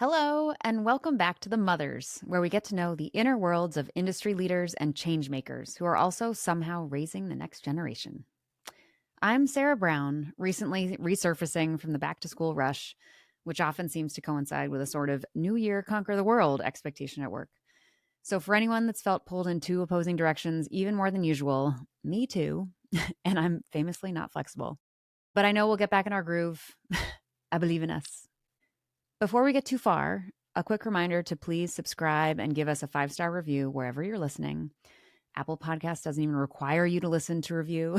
Hello, and welcome back to The Mothers, where we get to know the inner worlds of industry leaders and change makers who are also somehow raising the next generation. I'm Sarah Brown, recently resurfacing from the back to school rush, which often seems to coincide with a sort of New Year conquer the world expectation at work. So, for anyone that's felt pulled in two opposing directions even more than usual, me too, and I'm famously not flexible. But I know we'll get back in our groove. I believe in us. Before we get too far, a quick reminder to please subscribe and give us a 5-star review wherever you're listening. Apple Podcast doesn't even require you to listen to review,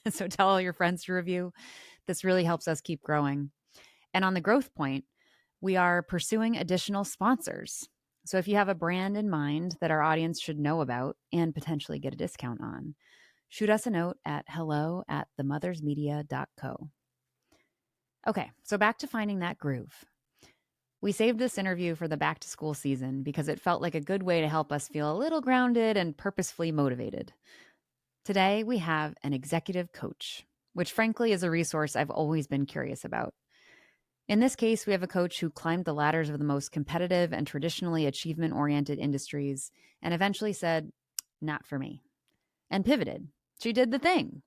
so tell all your friends to review. This really helps us keep growing. And on the growth point, we are pursuing additional sponsors. So if you have a brand in mind that our audience should know about and potentially get a discount on, shoot us a note at hello@themothersmedia.co. Okay, so back to finding that groove. We saved this interview for the back to school season because it felt like a good way to help us feel a little grounded and purposefully motivated. Today, we have an executive coach, which frankly is a resource I've always been curious about. In this case, we have a coach who climbed the ladders of the most competitive and traditionally achievement-oriented industries and eventually said, not for me, and pivoted. She did the thing.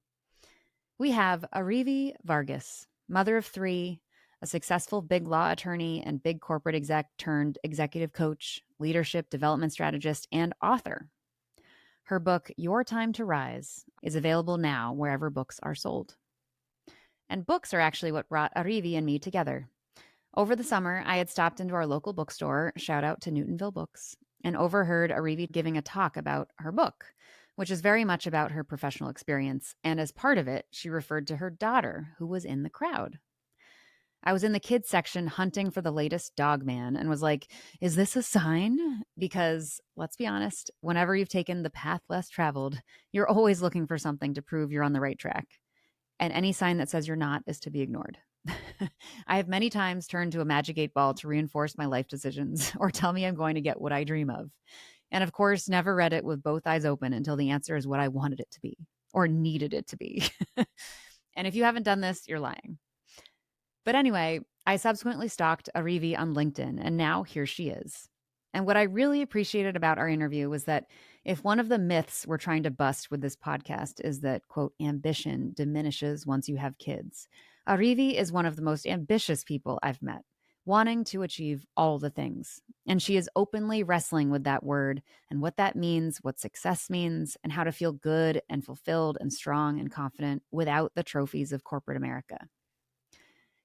We have Arivee Vargas, mother of 3, a successful big law attorney and big corporate exec turned executive coach, leadership development strategist, and author. Her book, Your Time to Rise, is available now wherever books are sold. And books are actually what brought Arivee and me together. Over the summer, I had stopped into our local bookstore, shout out to Newtonville Books, and overheard Arivee giving a talk about her book, which is very much about her professional experience. And as part of it, she referred to her daughter, who was in the crowd. I was in the kids section hunting for the latest Dog Man and was like, is this a sign? Because let's be honest, whenever you've taken the path less traveled, you're always looking for something to prove you're on the right track. And any sign that says you're not is to be ignored. I have many times turned to a Magic 8 Ball to reinforce my life decisions or tell me I'm going to get what I dream of. And of course, never read it with both eyes open until the answer is what I wanted it to be or needed it to be. And if you haven't done this, you're lying. But anyway, I subsequently stalked Arivee on LinkedIn, and now here she is. And what I really appreciated about our interview was that if one of the myths we're trying to bust with this podcast is that, quote, ambition diminishes once you have kids, Arivee is one of the most ambitious people I've met, wanting to achieve all the things. And she is openly wrestling with that word and what that means, what success means, and how to feel good and fulfilled and strong and confident without the trophies of corporate America.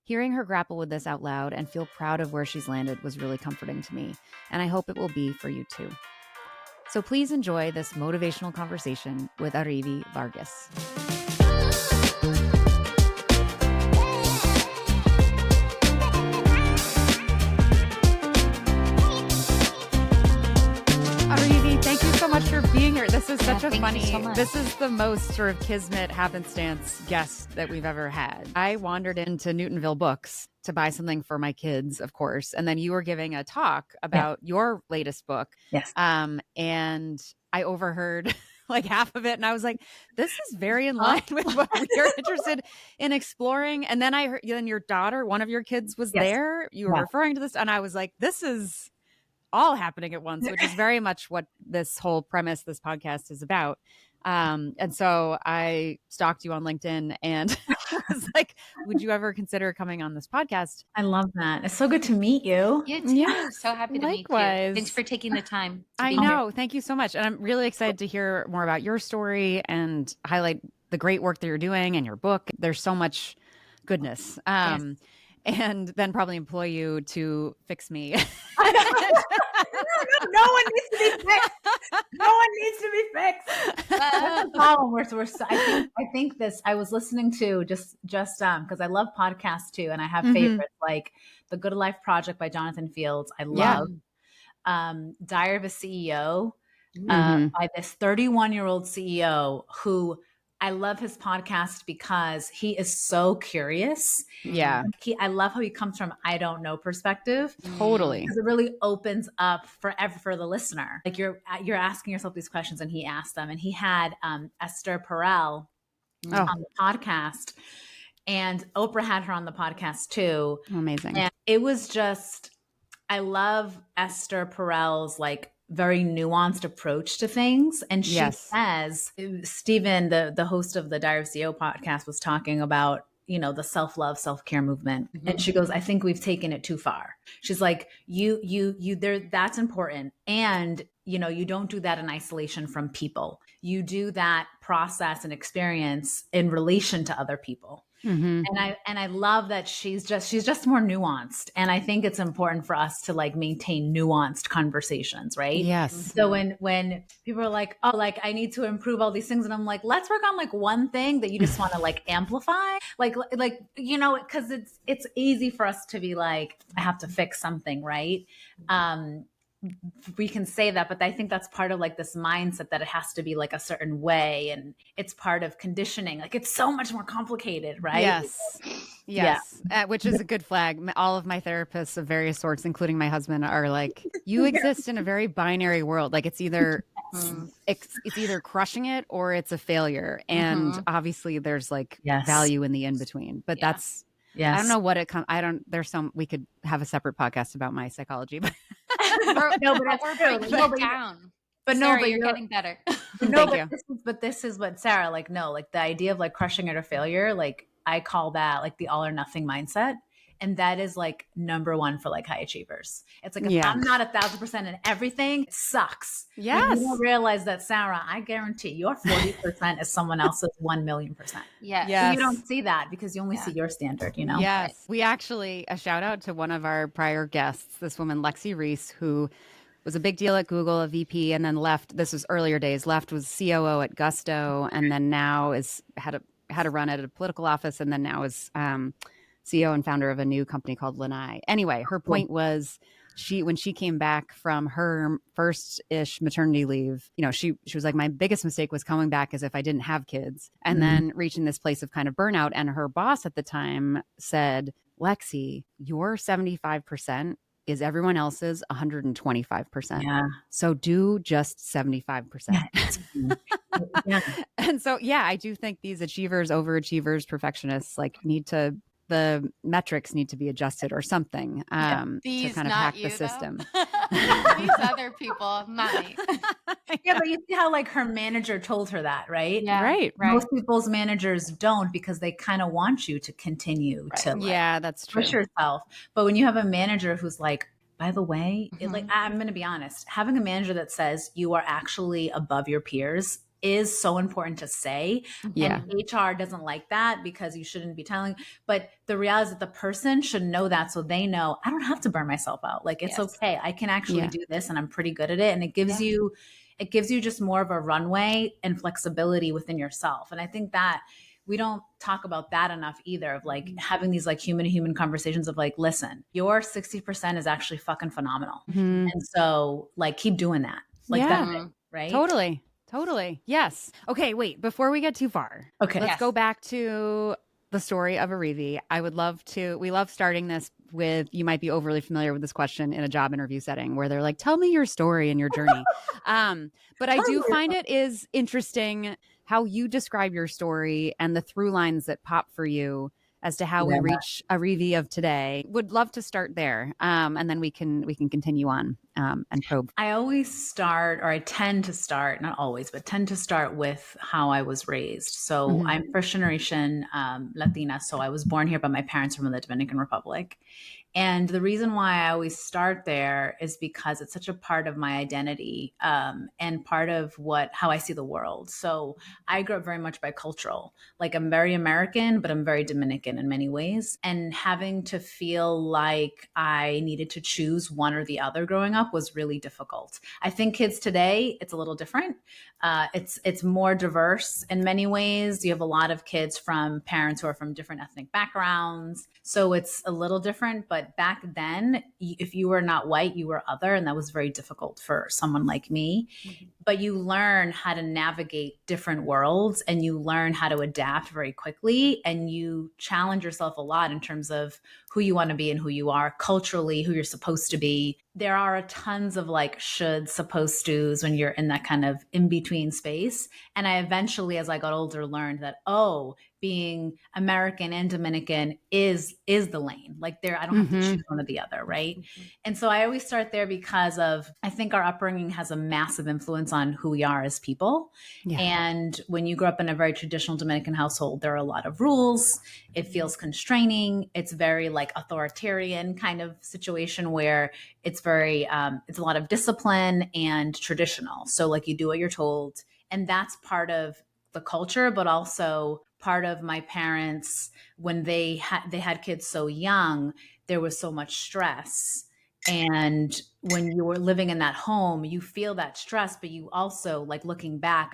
Hearing her grapple with this out loud and feel proud of where she's landed was really comforting to me, and I hope it will be for you too. So please enjoy this motivational conversation with Arivee Vargas. Arivee, thank you so much for being here. This is such a funny, this is the most sort of kismet happenstance guest that we've ever had. I wandered into Newtonville Books to buy something for my kids, of course. And then you were giving a talk about your latest book. Yes. And I overheard like half of it. And I was like, this is very in line with what we're interested in exploring. And then I heard, then your daughter, one of your kids was there. You were referring to this. And I was like, this is all happening at once, which is very much what this whole premise, this podcast is about. And so I stalked you on LinkedIn and was like, would you ever consider coming on this podcast? I love that. It's so good to meet you. You too. Yeah, so happy to meet you. Thanks for taking the time. I know. Here. Thank you so much. And I'm really excited to hear more about your story and highlight the great work that you're doing and your book. There's so much goodness. And then probably employ you to fix me. No one needs to be fixed. No one needs to be fixed. That's the problem. I think this. I was listening to just because I love podcasts too, and I have favorites like The Good Life Project by Jonathan Fields. I love Diary of a CEO by this 31-year-old CEO who. I love his podcast because he is so curious. Yeah. I love how he comes from I don't know perspective. Totally. Because it really opens up for the listener. Like you're asking yourself these questions and he asked them. And he had Esther Perel on the podcast. And Oprah had her on the podcast too. Amazing. And it was just I love Esther Perel's like very nuanced approach to things. And she says, Stephen, the host of the Diary of CEO podcast, was talking about, you know, the self-love, self-care movement. Mm-hmm. And she goes, I think we've taken it too far. She's like, you there, that's important. And, you know, you don't do that in isolation from people. You do that process and experience in relation to other people. Mm-hmm. And I love that she's just more nuanced. And I think it's important for us to like maintain nuanced conversations, right? Yes. So when people are like, oh, like I need to improve all these things, and I'm like, let's work on like one thing that you just want to like amplify, like you know, because it's easy for us to be like, I have to fix something, right? We can say that, but I think that's part of like this mindset that it has to be like a certain way, and it's part of conditioning. Like it's so much more complicated, right? Yes. Yes. Yeah. Which is a good flag. All of my therapists of various sorts, including my husband, are like, you exist in a very binary world. Like it's either it's either crushing it or it's a failure. And obviously there's like value in the in between. But that's I don't know what it comes. There's we could have a separate podcast about my psychology, but no, but we're breaking it down. But Sarah, no, but you're getting better. Thank you. This is what Sarah, like, no, like the idea of like crushing it or failure, like I call that like the all or nothing mindset. And that is like number one for like high achievers. It's like, if I'm not 1,000% in everything, it sucks. Yes. You don't realize that, Sarah, I guarantee your 40% is someone else's 1,000,000%. Yes. So you don't see that because you only see your standard, you know? Yes. We actually, a shout out to one of our prior guests, this woman, Lexi Reese, who was a big deal at Google, a VP, and then left. This was earlier days, left was COO at Gusto, and then now had a run at a political office, and then now is CEO and founder of a new company called Lanai. Anyway, her point was when she came back from her first-ish maternity leave, you know, she was like, my biggest mistake was coming back as if I didn't have kids, and then reaching this place of kind of burnout. And her boss at the time said, Lexi, your 75% is everyone else's 125%. Yeah. So do just 75%. And so, I do think these achievers, overachievers, perfectionists, like the metrics need to be adjusted or something to kind of hack the system. These other people, not me. Yeah, but you see how like her manager told her that, right? Yeah. Right. Most people's managers don't, because they kind of want you to continue to like, that's true. push yourself. But when you have a manager who's like, by the way, like I'm going to be honest, having a manager that says you are actually above your peers is so important to say. And HR doesn't like that because you shouldn't be telling. But the reality is that the person should know that, so they know I don't have to burn myself out. Like it's okay. I can actually do this, and I'm pretty good at it. And it gives you just more of a runway and flexibility within yourself. And I think that we don't talk about that enough either, of like having these like human to human conversations of like, listen, your 60% is actually fucking phenomenal. And so like, keep doing that. Like that's it, right? Totally. Yes. Okay, wait, before we get too far, let's go back to the story of Arivee. We love starting this with, you might be overly familiar with this question in a job interview setting where they're like, tell me your story and your journey. But I do find it is interesting how you describe your story and the through lines that pop for you as to how we reach Arivee of today. Would love to start there. And then we can continue on and probe. I always start, or I tend to start, not always, but tend to start with how I was raised. So I'm first generation Latina. So I was born here, but my parents are from the Dominican Republic. And the reason why I always start there is because it's such a part of my identity and part of how I see the world. So I grew up very much bicultural. Like I'm very American, but I'm very Dominican in many ways. And having to feel like I needed to choose one or the other growing up was really difficult. I think kids today, it's a little different. It's more diverse in many ways. You have a lot of kids from parents who are from different ethnic backgrounds. So it's a little different, but back then, if you were not white, you were other, and that was very difficult for someone like me. But you learn how to navigate different worlds, and you learn how to adapt very quickly, and you challenge yourself a lot in terms of who you want to be and who you are culturally, who you're supposed to be. There are tons of like should, supposed to's when you're in that kind of in-between space. And I eventually, as I got older, learned that, being American and Dominican is the lane. Like I don't have to choose one or the other, right? And so I always start there because I think our upbringing has a massive influence on who we are as people. Yeah. And when you grow up in a very traditional Dominican household, there are a lot of rules. It feels constraining. It's very like authoritarian kind of situation where it's very, it's a lot of discipline and traditional. So like you do what you're told. And that's part of the culture, but also part of my parents, when they had kids so young, there was so much stress. And when you were living in that home, you feel that stress, but you also, like looking back,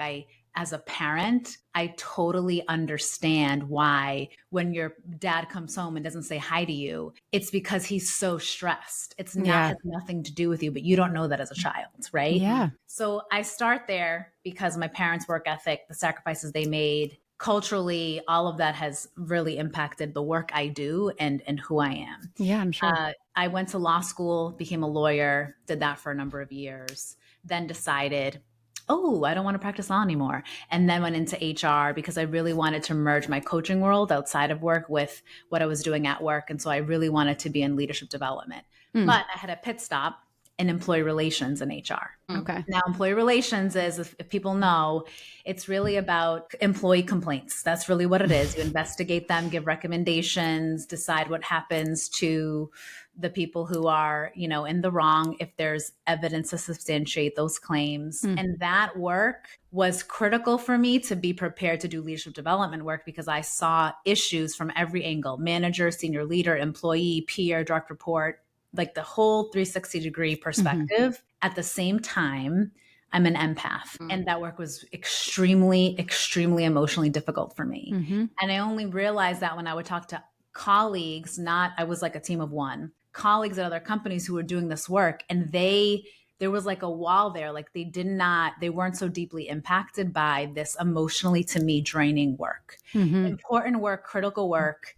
as a parent, I totally understand why when your dad comes home and doesn't say hi to you, it's because he's so stressed. It's not has nothing to do with you, but you don't know that as a child, right? Yeah. So I start there because my parents' work ethic, the sacrifices they made, culturally, all of that has really impacted the work I do and who I am. Yeah, I'm sure. I went to law school, became a lawyer, did that for a number of years, then decided, I don't want to practice law anymore. And then went into HR because I really wanted to merge my coaching world outside of work with what I was doing at work. And so I really wanted to be in leadership development. But I had a pit stop in employee relations in HR. Okay. Now, employee relations is, if people know, it's really about employee complaints. That's really what it is. You investigate them, give recommendations, decide what happens to the people who are, in the wrong, if there's evidence to substantiate those claims. And that work was critical for me to be prepared to do leadership development work because I saw issues from every angle: manager, senior leader, employee, peer, direct report, like the whole 360-degree perspective. At the same time, I'm an empath. And that work was extremely, extremely emotionally difficult for me. And I only realized that when I would talk to colleagues, I was like a team of one, colleagues at other companies who were doing this work. And there was like a wall there. Like they weren't so deeply impacted by this emotionally, to me, draining work. Important work, critical work.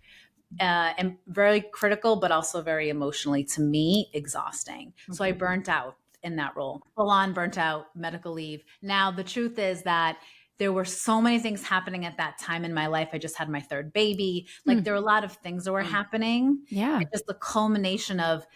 And very critical, but also very emotionally, to me, exhausting. So I burnt out in that role, full on burnt out, medical leave. Now, the truth is that there were so many things happening at that time in my life. I just had my third baby. Like there were a lot of things that were happening. Yeah. And just the culmination of,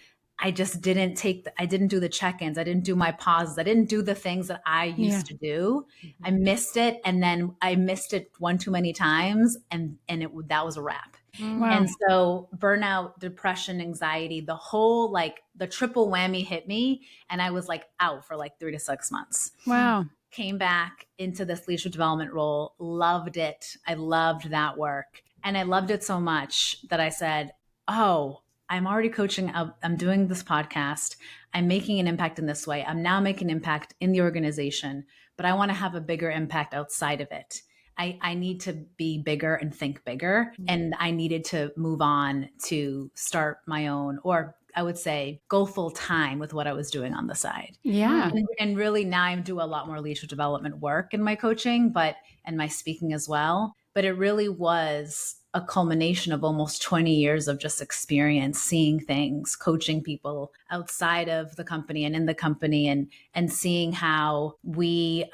I didn't do the check-ins. I didn't do my pauses. I didn't do the things that I used to do. I missed it. And then I missed it one too many times. And that was a wrap. Wow. And so burnout, depression, anxiety, the whole, the triple whammy hit me. And I was out for 3 to 6 months. Wow. Came back into this leadership development role, loved it. I loved that work. And I loved it so much that I said, I'm already coaching. I'm doing this podcast. I'm making an impact in this way. I'm now making an impact in the organization, but I want to have a bigger impact outside of it. I need to be bigger and think bigger. And I needed to move on to start my own, or I would say go full time with what I was doing on the side. Yeah. And really now I do a lot more leadership development work in my coaching, and my speaking as well. But it really was a culmination of almost 20 years of just experience, seeing things, coaching people outside of the company and in the company, and seeing how we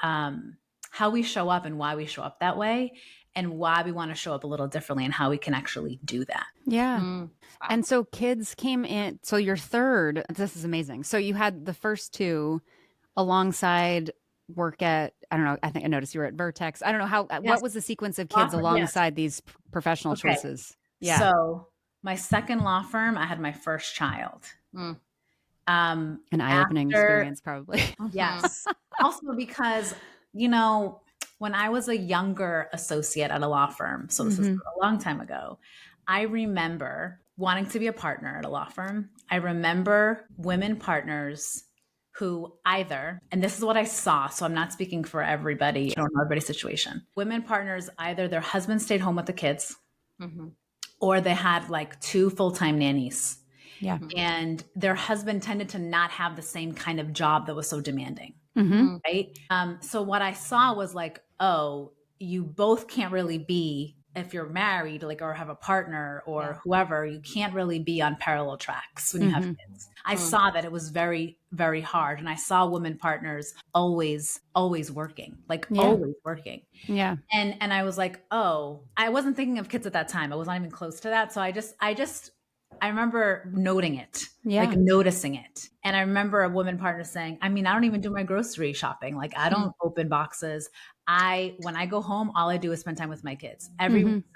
show up and why we show up that way, and why we want to show up a little differently, and how we can actually do that. Yeah. Wow. And so kids came in. So your third, this is amazing. So you had the first two alongside work at, I don't know, I think I noticed you were at Vertex. I don't know what was the sequence of kids alongside these professional choices? Yeah. So my second law firm, I had my first child. An eye-opening experience, probably. Yes. Also because, when I was a younger associate at a law firm, so this is a long time ago, I remember wanting to be a partner at a law firm. I remember women partners who either, and this is what I saw, so I'm not speaking for everybody, I don't know everybody's situation. Women partners, either their husband stayed home with the kids, or they had 2 full-time nannies. Yeah. And their husband tended to not have the same kind of job that was so demanding. Right. So what I saw was you both can't really be if you're married, like, or have a partner or whoever, you can't really be on parallel tracks when you have kids. I saw that it was very, very hard. And I saw women partners always working, like always working. Yeah. And I was like, oh, I wasn't thinking of kids at that time. I was not even close to that. So I remember noting it, like noticing it. And I remember a woman partner saying, I mean, I don't even do my grocery shopping. Like, I don't open boxes. When I go home, all I do is spend time with my kids.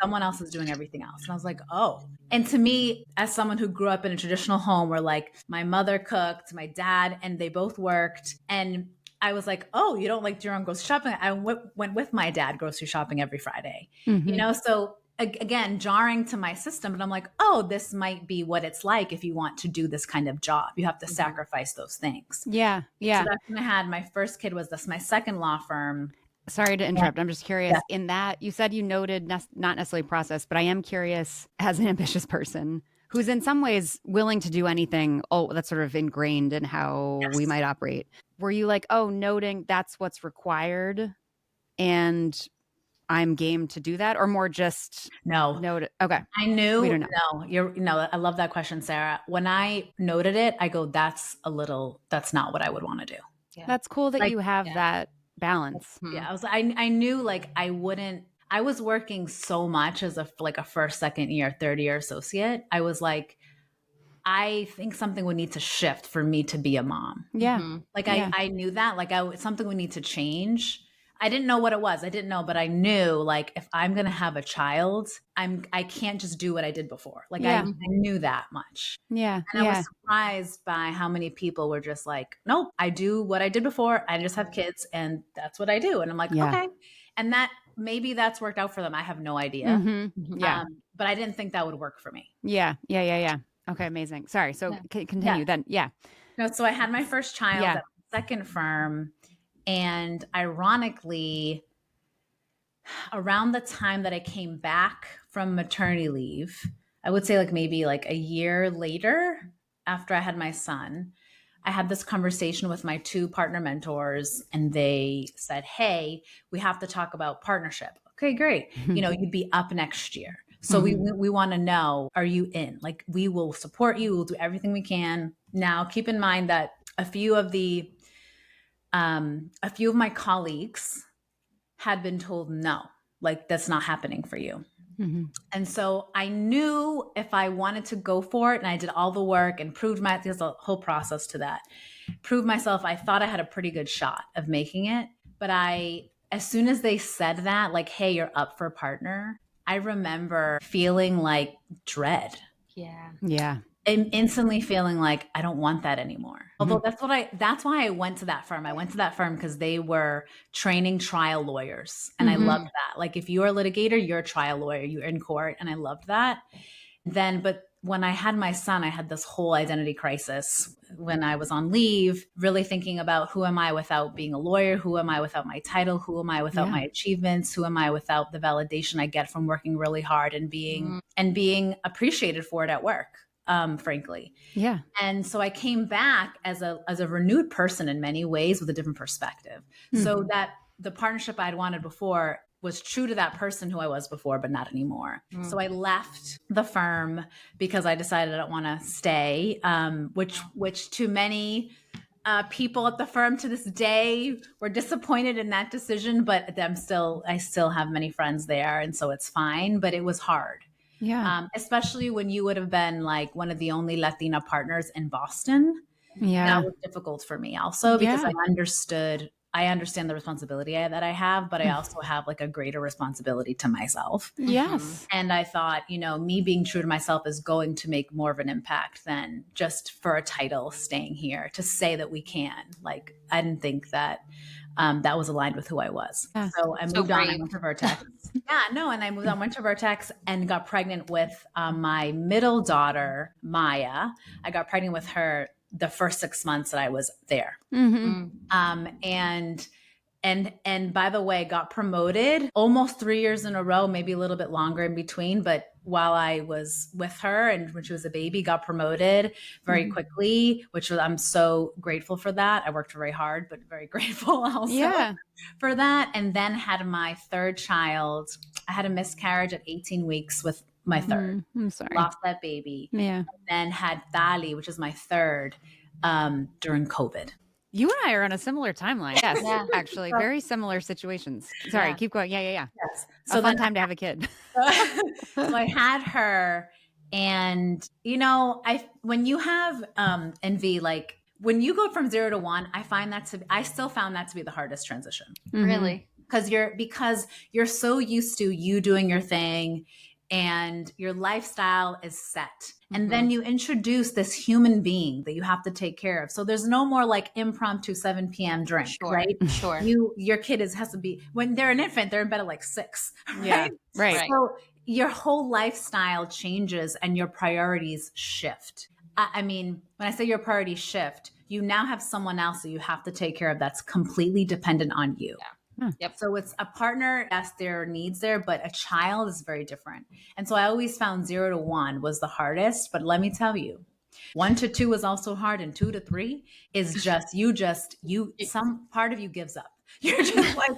Someone else is doing everything else. And I was like, oh. And to me, as someone who grew up in a traditional home where like my mother cooked, my dad, and they both worked. And I was like, oh, you don't like do your own grocery shopping? I went with my dad grocery shopping every Friday, you know? So again, jarring to my system, but I'm like, oh, this might be what it's like if you want to do this kind of job. You have to sacrifice those things. Yeah. Yeah. So that's when I had my first kid was my second law firm. Sorry to interrupt. I'm just curious. In that, you said you noted not necessarily process, but I am curious as an ambitious person who's in some ways willing to do anything. Oh, that's sort of ingrained in how we might operate. Were you like, oh, noting that's what's required and I'm game to do that, or more just note it? Okay. I knew. I love that question, Sarah. When I noted it, I go, that's not what I would want to do. Yeah. That's cool that you have that balance. Yeah. I knew like I was working so much as a first, second year, third year associate. I was like, I think something would need to shift for me to be a mom. Yeah. I knew that something would need to change. I didn't know what it was. But I knew like, if I'm going to have a child, I can't just do what I did before. Like I knew that much. Yeah. And I was surprised by how many people were just like, nope, I do what I did before. I just have kids and that's what I do. And I'm like, okay. And maybe that's worked out for them. I have no idea. Yeah. But I didn't think that would work for me. Yeah. Okay. Amazing. Sorry. So continue then. Yeah. No, so I had my first child at my second firm. And ironically, around the time that I came back from maternity leave, I would say like maybe like a year later after I had my son, I had this conversation with my two partner mentors and they said, hey, we have to talk about partnership. Okay, great. You'd be up next year. So we want to know, are you in? Like, we will support you. We'll do everything we can. Now, keep in mind that a few of my colleagues had been told, no, like that's not happening for you. And so I knew if I wanted to go for it, and I did all the work and there's a whole process to that, proved myself, I thought I had a pretty good shot of making it. But as soon as they said that, like, hey, you're up for partner, I remember feeling like dread. Yeah. And instantly feeling like I don't want that anymore. Although that's why I went to that firm. I went to that firm because they were training trial lawyers. And I loved that. Like, if you're a litigator, you're a trial lawyer, you're in court. And I loved that. But when I had my son, I had this whole identity crisis when I was on leave, really thinking about who am I without being a lawyer? Who am I without my title? Who am I without my achievements? Who am I without the validation I get from working really hard and being appreciated for it at work? Frankly. Yeah. And so I came back as a renewed person in many ways with a different perspective. So that the partnership I'd wanted before was true to that person who I was before, but not anymore. So I left the firm because I decided I don't want to stay, which to many people at the firm to this day were disappointed in that decision, but I still have many friends there. And so it's fine, but it was hard. Yeah. Especially when you would have been like one of the only Latina partners in Boston. Yeah. That was difficult for me also because I understand the responsibility that I have, but I also have like a greater responsibility to myself. Yes. And I thought, me being true to myself is going to make more of an impact than just for a title staying here to say that we can. Like, I didn't think that that was aligned with who I was. Yeah. So I moved on. I went to Vertex. And I moved on, went to Vertex and got pregnant with my middle daughter, Maya. I got pregnant with her the first 6 months that I was there. And And by the way, got promoted almost 3 years in a row, maybe a little bit longer in between. But while I was with her and when she was a baby, got promoted very quickly, which I'm so grateful for that. I worked very hard, but very grateful also for that. And then had my third child. I had a miscarriage at 18 weeks with my third. I'm sorry. Lost that baby. Yeah. And then had Thali, which is my third, during COVID. You and I are on a similar timeline. Yes, actually, very similar situations. Sorry, keep going. Yeah. Yes. So fun time to have a kid. So I had her, and when you have envy, like when you go from 0 to 1, I still found that to be the hardest transition. Really? Because you're so used to you doing your thing and your lifestyle is set. And then you introduce this human being that you have to take care of. So there's no more like impromptu 7 p.m. drink, right? Sure. Your kid has to be, when they're an infant, they're in bed at like 6. Right? Yeah. Right. So your whole lifestyle changes and your priorities shift. I mean, when I say your priorities shift, you now have someone else that you have to take care of that's completely dependent on you. Yeah. Yep. So it's a partner, yes, there are needs there, but a child is very different. And so I always found 0 to 1 was the hardest. But let me tell you, 1 to 2 was also hard, and 2 to 3 is some part of you gives up. You're just like,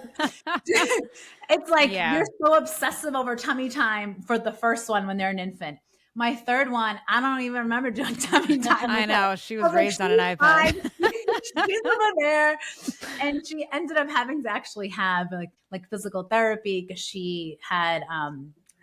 it's like you're so obsessive over tummy time for the first one when they're an infant. My third one, I don't even remember doing tummy time. I know. She was raised on an iPad. She's over there. And she ended up having to actually have like physical therapy because she had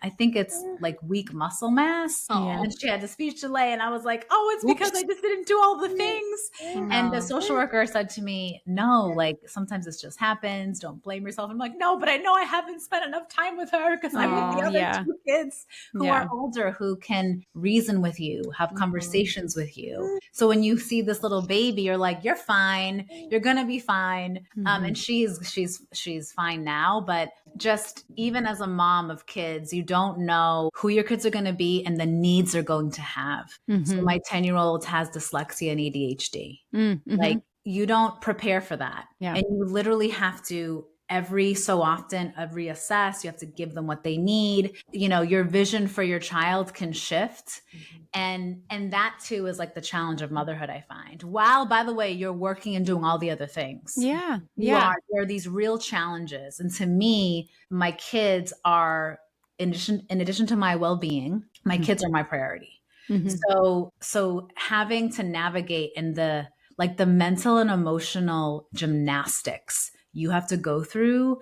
I think it's like weak muscle mass. And she had a speech delay. And I was like, oh, it's because I just didn't do all the things. And the social worker said to me, no, like sometimes this just happens. Don't blame yourself. I'm like, no, but I know I haven't spent enough time with her because I'm with the other 2 kids who are older, who can reason with you, have conversations with you. So when you see this little baby, you're like, you're fine. You're going to be fine. And she's fine now. But just even as a mom of kids, you don't know who your kids are going to be and the needs they're going to have. So my 10-year-old has dyslexia and ADHD. Like you don't prepare for that. And you literally have to every so often reassess. You have to give them what they need. Your vision for your child can shift. And that too is like the challenge of motherhood, I find. While, by the way, you're working and doing all the other things. There are these real challenges. And to me, my kids are, in addition to my well-being, my kids are my priority. So having to navigate in the mental and emotional gymnastics you have to go through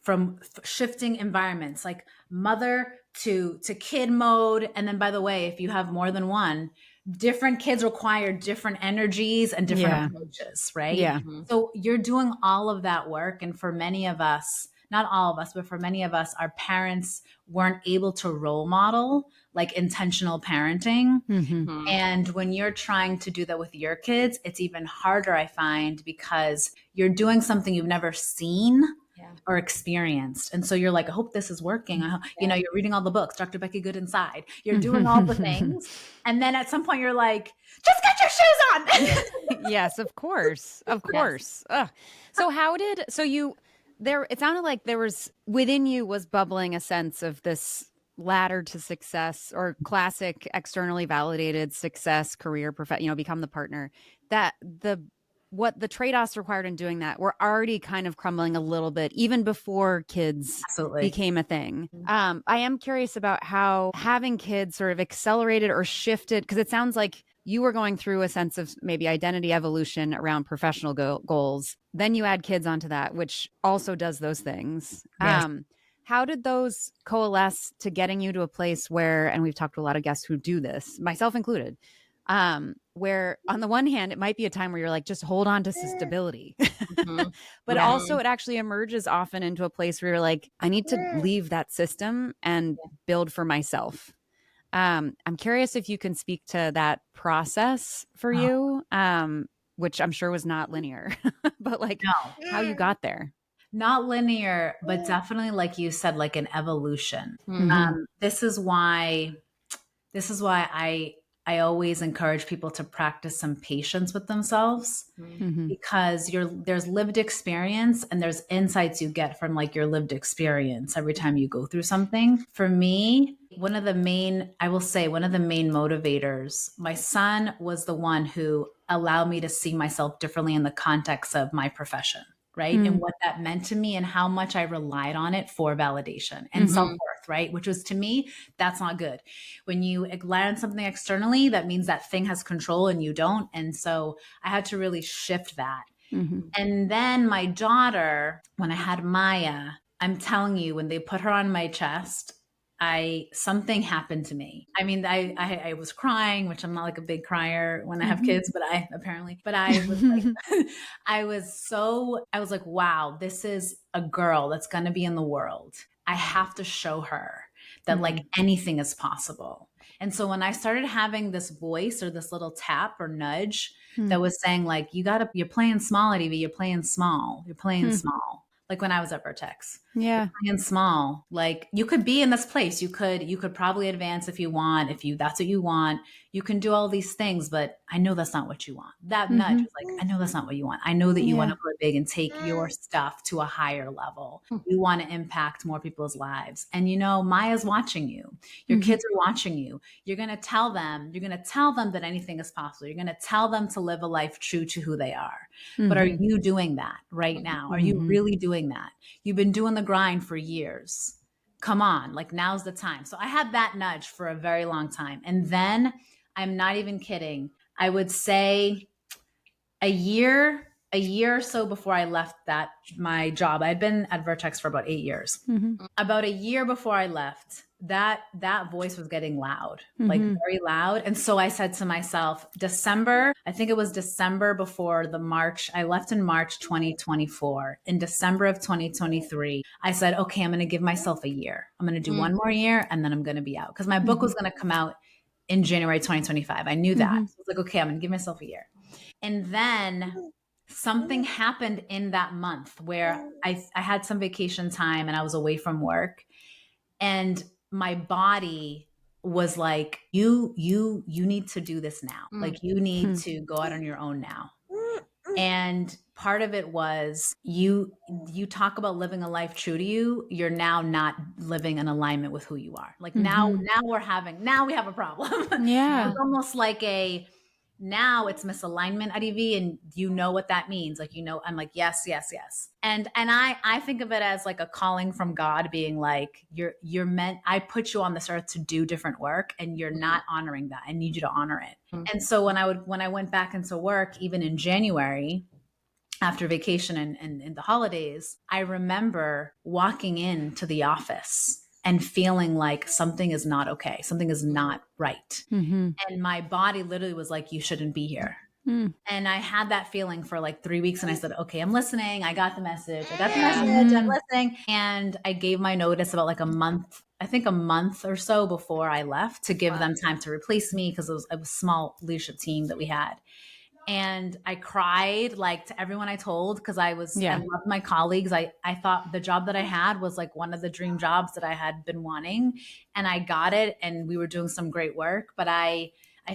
from shifting environments, like mother to kid mode. And then, by the way, if you have more than one, different kids require different energies and different approaches, right? So you're doing all of that work. And for many of us, not all of us, but for many of us, our parents weren't able to role model like intentional parenting. And when you're trying to do that with your kids, it's even harder, I find, because you're doing something you've never seen or experienced. And so you're like, I hope this is working. You're reading all the books, Dr. Becky Good Inside. You're doing all the things. And then at some point you're like, just get your shoes on. Yes, of course. Of course. So it sounded like there was within you was bubbling a sense of this ladder to success, or classic externally validated success, career, become the partner, that what the trade-offs required in doing that were already kind of crumbling a little bit, even before kids became a thing. I am curious about how having kids sort of accelerated or shifted, because it sounds like you were going through a sense of maybe identity evolution around professional goals. Then you add kids onto that, which also does those things. How did those coalesce to getting you to a place where, and we've talked to a lot of guests who do this, myself included, where on the one hand, it might be a time where you're like, just hold on to stability. But also it actually emerges often into a place where you're like, I need to leave that system and build for myself. I'm curious if you can speak to that process for you, which I'm sure was not linear, but how you got there. Not linear, but definitely, like you said, like an evolution. This is why I always encourage people to practice some patience with themselves, because there's lived experience and there's insights you get from like your lived experience every time you go through something. For me, one of the main motivators, my son was the one who allowed me to see myself differently in the context of my profession. Right. And what that meant to me and how much I relied on it for validation and self-worth, right? Which was, to me, that's not good. When you learn something externally, that means that thing has control and you don't. And so I had to really shift that. And then my daughter, when I had Maya, I'm telling you, when they put her on my chest, something happened to me. I mean, I was crying, which I'm not like a big crier when I have kids, but I was like, I was like, wow, this is a girl that's going to be in the world. I have to show her that like anything is possible. And so when I started having this voice or this little tap or nudge that was saying like, you're playing small, Arivee, you're playing small. Like when I was at Vertex. Yeah. Playing small. Like you could be in this place. You could probably advance if you want, that's what you want. You can do all these things, but I know that's not what you want. That nudge was like, I know that's not what you want. I know that you want to play big and take your stuff to a higher level. You want to impact more people's lives. And Maya's watching you. Your kids are watching you. You're going to tell them that anything is possible. You're going to tell them to live a life true to who they are. But are you doing that right now? Are you really doing that? You've been doing the grind for years. Come on, like now's the time. So I had that nudge for a very long time. And then I'm not even kidding, I would say a year or so before I left my job, I'd been at Vertex for about 8 years. About a year before I left, that voice was getting loud, like very loud. And so I said to myself, I think it was December before I left in March 2024. In December of 2023, I said, okay, I'm going to give myself a year. I'm going to do one more year and then I'm going to be out. Because my book was going to come out in January 2025. I knew that. So I was like, okay, I'm going to give myself a year. And then something happened in that month where I had some vacation time and I was away from work. And my body was like, you need to do this now. Like you need to go out on your own now. And part of it was you talk about living a life true to you. You're now not living in alignment with who you are. Like now we have a problem. Yeah. It's almost like now it's misalignment, Arivee, and you know what that means. Like, I'm like, yes. And I think of it as like a calling from God being like, you're meant, I put you on this earth to do different work and you're not honoring that. I need you to honor it. And so when I went back into work, even in January, after vacation and in the holidays, I remember walking into the office and feeling like something is not okay. Something is not right. And my body literally was like, you shouldn't be here. And I had that feeling for like 3 weeks. And I said, okay, I'm listening. I got the message. I'm listening. And I gave my notice about like a month or so before I left to give them time to replace me, because it was a small leadership team that we had. And I cried like to everyone I told, because I loved my colleagues. I thought the job that I had was like one of the dream jobs that I had been wanting, and I got it and we were doing some great work, but I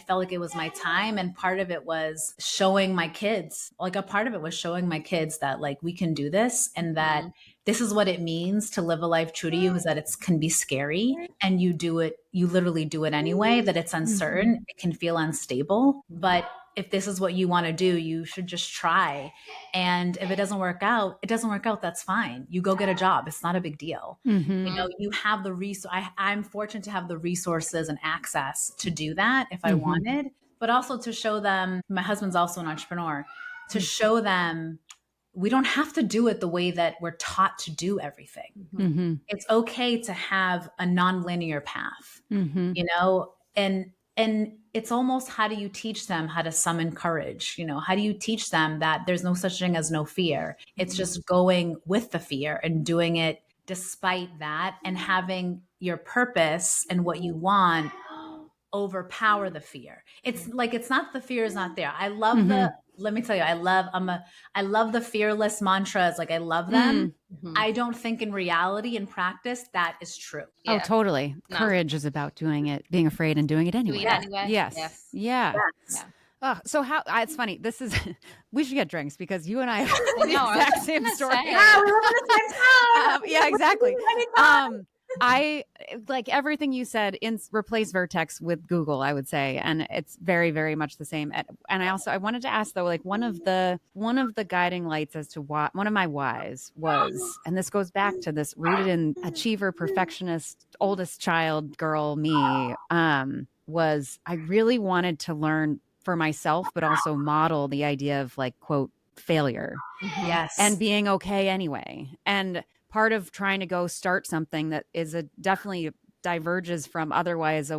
felt like it was my time. And part of it was showing my kids, that like, we can do this, and that this is what it means to live a life true to you, is that it can be scary and you literally do it anyway, that it's uncertain. It can feel unstable, but if this is what you want to do, you should just try. And if it doesn't work out, that's fine. You go get a job. It's not a big deal. You have I'm fortunate to have the resources and access to do that if I wanted, but also to show them, my husband's also an entrepreneur, to show them we don't have to do it the way that we're taught to do everything. It's okay to have a nonlinear path, and it's almost, how do you teach them how to summon courage? How do you teach them that there's no such thing as no fear? It's just going with the fear and doing it despite that, and having your purpose and what you want overpower the fear. It's like, it's not, the fear is not there. I love let me tell you, I love the fearless mantras. Like, I love them. I don't think in reality, in practice, that is true. Yeah. Oh, totally. No. Courage is about doing it, being afraid and doing it anyway. Yes. Yeah. Yes. Oh, so how, it's funny. This is, we should get drinks because you and I have the exact same story. Yeah, we live in the same town. Yeah, exactly. I like everything you said replace Vertex with Google, I would say. And it's very, very much the same. And I wanted to ask though, like one of the guiding lights as to why, one of my whys was, and this goes back to this rooted in achiever, perfectionist, oldest child girl, me, was I really wanted to learn for myself, but also model the idea of like, quote, failure. Yes. And being okay anyway. And part of trying to go start something that is definitely diverges from otherwise a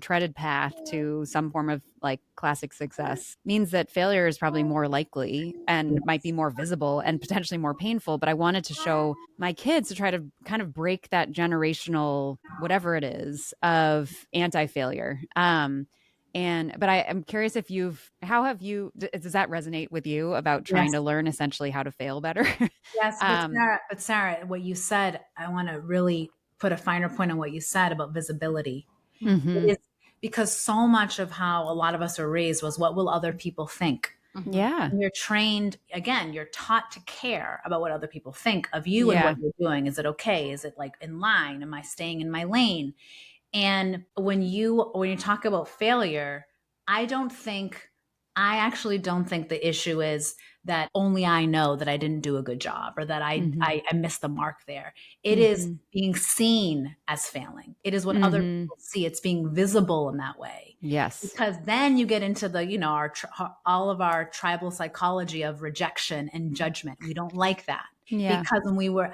treaded path to some form of like classic success means that failure is probably more likely and might be more visible and potentially more painful. But I wanted to show my kids to try to kind of break that generational, whatever it is, of anti-failure. But I'm curious if does that resonate with you about trying to learn essentially how to fail better? Yes. But Sarah, what you said, I want to really put a finer point on what you said about visibility. Mm-hmm. It is because so much of how a lot of us are raised was what will other people think? Yeah. And you're trained, again, you're taught to care about what other people think of you and what you're doing. Is it okay? Is it like in line? Am I staying in my lane? And when you talk about failure, I actually don't think the issue is that only I know that I didn't do a good job or that I missed the mark there. It is being seen as failing. It is what other people see. It's being visible in that way. Yes. Because then you get into the, all of our tribal psychology of rejection and judgment. We don't like that. Yeah. Because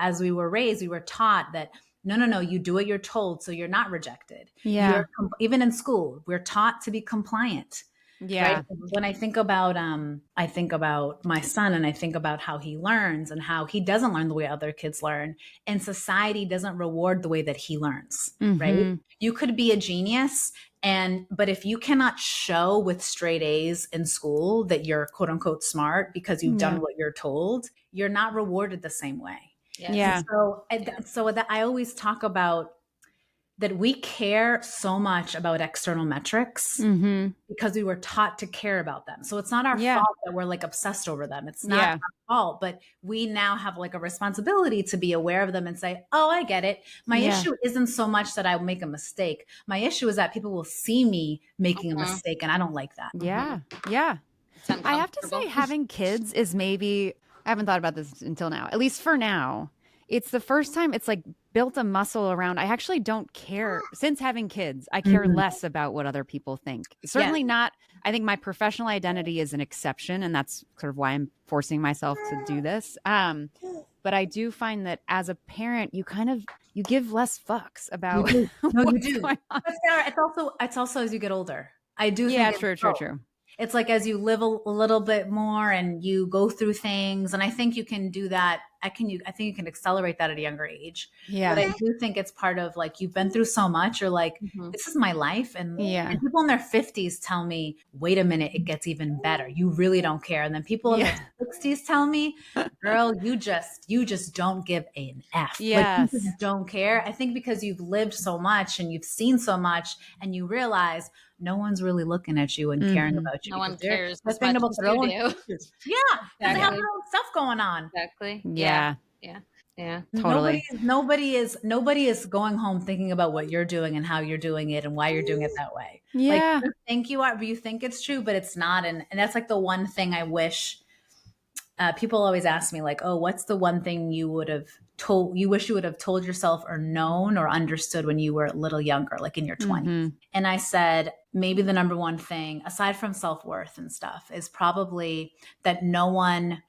as we were raised, we were taught that no, you do what you're told, so you're not rejected. Yeah. Even in school, we're taught to be compliant. Yeah. Right? When I think about my son and I think about how he learns and how he doesn't learn the way other kids learn, and society doesn't reward the way that he learns, right? You could be a genius, but if you cannot show with straight A's in school that you're quote unquote smart because you've done what you're told, you're not rewarded the same way. Yes. Yeah. So that I always talk about that we care so much about external metrics because we were taught to care about them. So it's not our fault that we're like obsessed over them. It's not our fault, but we now have like a responsibility to be aware of them and say, oh, I get it. My issue isn't so much that I will make a mistake. My issue is that people will see me making a mistake and I don't like that. Yeah. Yeah. I have to say having kids is maybe, I haven't thought about this until now, at least for now. It's the first time it's like built a muscle around. I actually don't care. Since having kids, I care less about what other people think. Certainly not. I think my professional identity is an exception, and that's sort of why I'm forcing myself to do this. But I do find that as a parent, you give less fucks about what's going on. But Sarah, it's also as you get older. I do think true. It's like as you live a little bit more and you go through things, and I think you can do that. I think you can accelerate that at a younger age. Yeah. But I do think it's part of like, you've been through so much. You're like, this is my life. And people in their 50s tell me, wait a minute, it gets even better. You really don't care. And then people in their 60s tell me, girl, you just don't give an F. Yes. Like, you just don't care. I think because you've lived so much and you've seen so much and you realize no one's really looking at you and caring about you. No one cares. They're thinking about their own. Yeah. They have their own stuff going on. Exactly. Yeah. Totally. Nobody is going home thinking about what you're doing and how you're doing it and why you're doing it that way. Yeah. Like, you think you are, but you think it's true, but it's not. And that's like the one thing I wish people always ask me, like, oh, what's the one thing you wish you would have told yourself or known or understood when you were a little younger, like in your 20s? And I said, maybe the number one thing, aside from self-worth and stuff, is probably that no one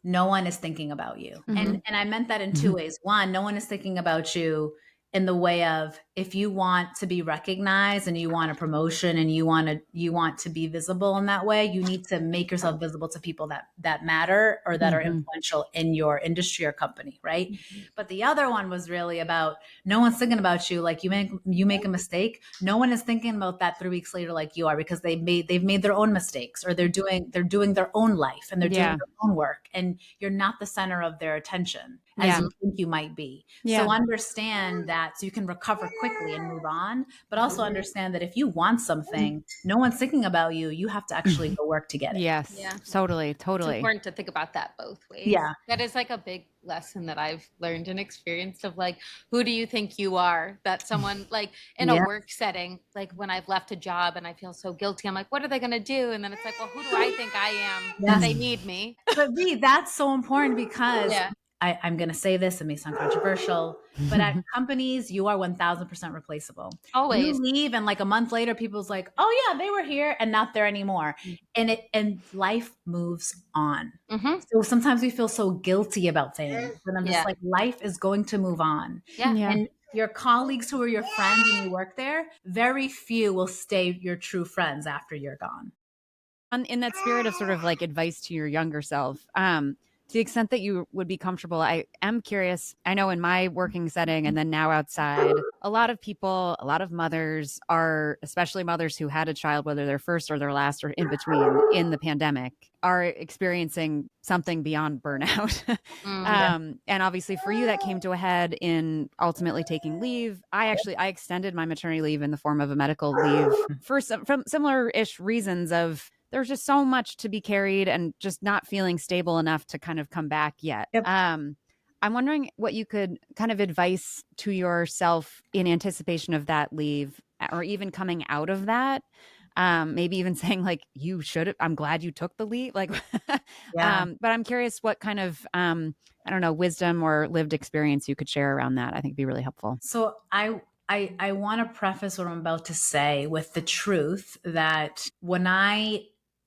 is thinking about you. And I meant that in two ways. One, no one is thinking about you in the way of if you want to be recognized and you want a promotion and you want to be visible in that way, you need to make yourself visible to people that matter or that are influential in your industry or company, right? But the other one was really about no one's thinking about you. Like you make a mistake, no one is thinking about that 3 weeks later like you are, because they've made their own mistakes, or they're doing their own life and they're doing their own work, and you're not the center of their attention as you think you might be. So understand that so you can recover quickly and move on, but also understand that if you want something, no one's thinking about you. You have to actually go work to get it. Yes. Yeah. Totally. It's important to think about that both ways. Yeah. That is like a big lesson that I've learned and experienced of like, who do you think you are? That someone like in a work setting, like when I've left a job and I feel so guilty, I'm like, what are they going to do? And then it's like, well, who do I think I am that they need me? But Ree, that's so important because I'm going to say this, it may sound controversial, but at companies, you are 1000% replaceable. Always. You leave and like a month later, people's like, oh yeah, they were here and not there anymore. And life moves on. So sometimes we feel so guilty about things. And I'm just like, life is going to move on. And your colleagues who are your friends and you work there, very few will stay your true friends after you're gone. In that spirit of sort of like advice to your younger self, to the extent that you would be comfortable, I am curious. I know in my working setting and then now outside, a lot of people, a lot of mothers are, especially mothers who had a child, whether their first or their last or in between in the pandemic, are experiencing something beyond burnout. And obviously for you, that came to a head in ultimately taking leave. I extended my maternity leave in the form of a medical leave for from similar-ish reasons of there's just so much to be carried and just not feeling stable enough to kind of come back yet. I'm wondering what you could kind of advice to yourself in anticipation of that leave, or even coming out of that. Maybe even saying like, I'm glad you took the leave. Like, but I'm curious what kind of, I don't know, wisdom or lived experience you could share around that. I think it'd be really helpful. So I want to preface what I'm about to say with the truth that when I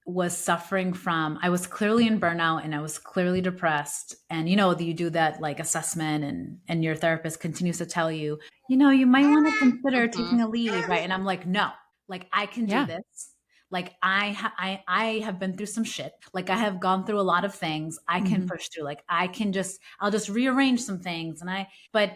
was suffering from, I was clearly in burnout and I was clearly depressed. And, you do that like assessment and your therapist continues to tell you, you might want to consider taking a leave. Right. And I'm like, no, like I can do this. Like I have been through some shit. Like I have gone through a lot of things. I can push through, like I'll just rearrange some things. But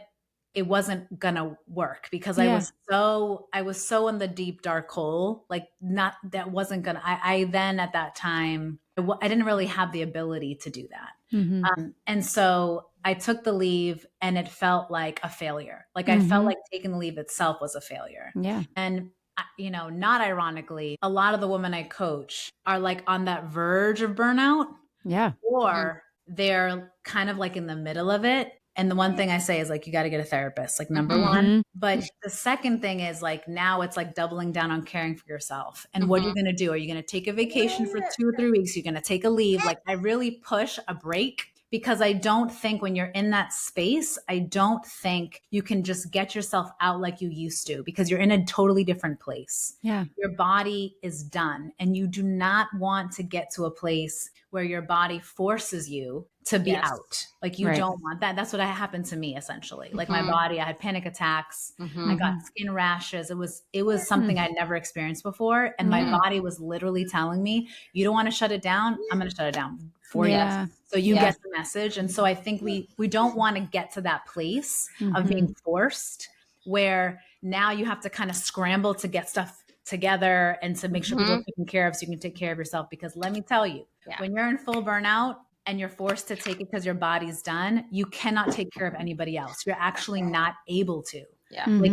it wasn't gonna work because I was so in the deep dark hole. Like I then at that time, I didn't really have the ability to do that. And so I took the leave and it felt like a failure. Like I felt like taking the leave itself was a failure. Yeah. And not ironically, a lot of the women I coach are like on that verge of burnout. Yeah. Or they're kind of like in the middle of it. And the one thing I say is like, you got to get a therapist, like number one. But the second thing is like, now it's like doubling down on caring for yourself. And what are you going to do? Are you going to take a vacation for 2 or 3 weeks? You're going to take a leave. Like I really push a break because I don't think when you're in that space, I don't think you can just get yourself out like you used to because you're in a totally different place. Yeah. Your body is done and you do not want to get to a place where your body forces you to be out. Like you don't want that. That's what happened to me essentially. Like my body, I had panic attacks. I got skin rashes. It was something I'd never experienced before. And my body was literally telling me, you don't want to shut it down. I'm going to shut it down for you. So you get the message. And so I think we don't want to get to that place of being forced where now you have to kind of scramble to get stuff together and to make sure people are taken care of so you can take care of yourself. Because let me tell you, when you're in full burnout and you're forced to take it because your body's done, you cannot take care of anybody else. You're actually not able to. Like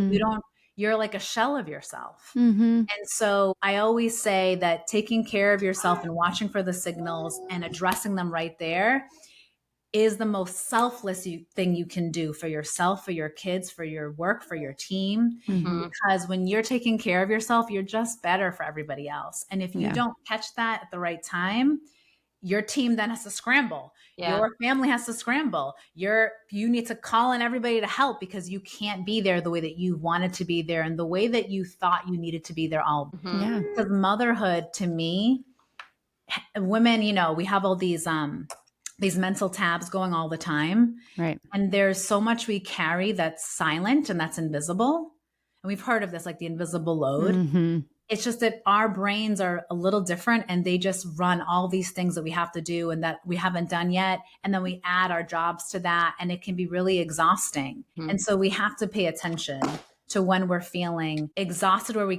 you're like a shell of yourself. And so I always say that taking care of yourself and watching for the signals and addressing them right there is the most selfless thing you can do for yourself, for your kids, for your work, for your team. Because when you're taking care of yourself, you're just better for everybody else. And if you don't catch that at the right time, your team then has to scramble. Your family has to scramble. You need to call in everybody to help because you can't be there the way that you wanted to be there and the way that you thought you needed to be there all. Because motherhood to me, women, we have all these mental tabs going all the time. Right. And there's so much we carry that's silent and that's invisible. and we've heard of this, like the invisible load. Mm-hmm. It's just that our brains are a little different and they just run all these things that we have to do and that we haven't done yet. And then we add our jobs to that and it can be really exhausting. Mm-hmm. And so we have to pay attention to when we're feeling exhausted or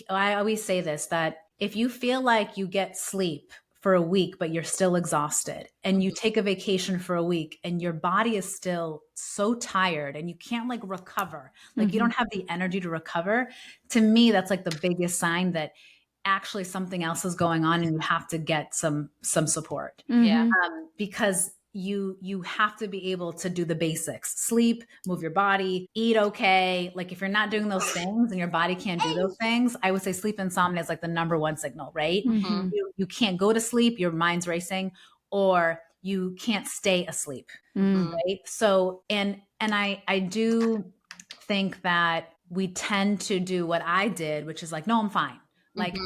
I always say this, that if you feel like you get sleep for a week, but you're still exhausted and you take a vacation for a week and your body is still so tired and you can't like recover, like you don't have the energy to recover. To me, that's like the biggest sign that actually something else is going on and you have to get some support. Yeah. Because you have to be able to do the basics, sleep, move your body, eat okay. Like if you're not doing those things and your body can't do those things, I would say sleep insomnia is like the number one signal, right? Mm-hmm. You can't go to sleep, your mind's racing, or you can't stay asleep, right? So, and I do think that we tend to do what I did, which is like, no, I'm fine. Like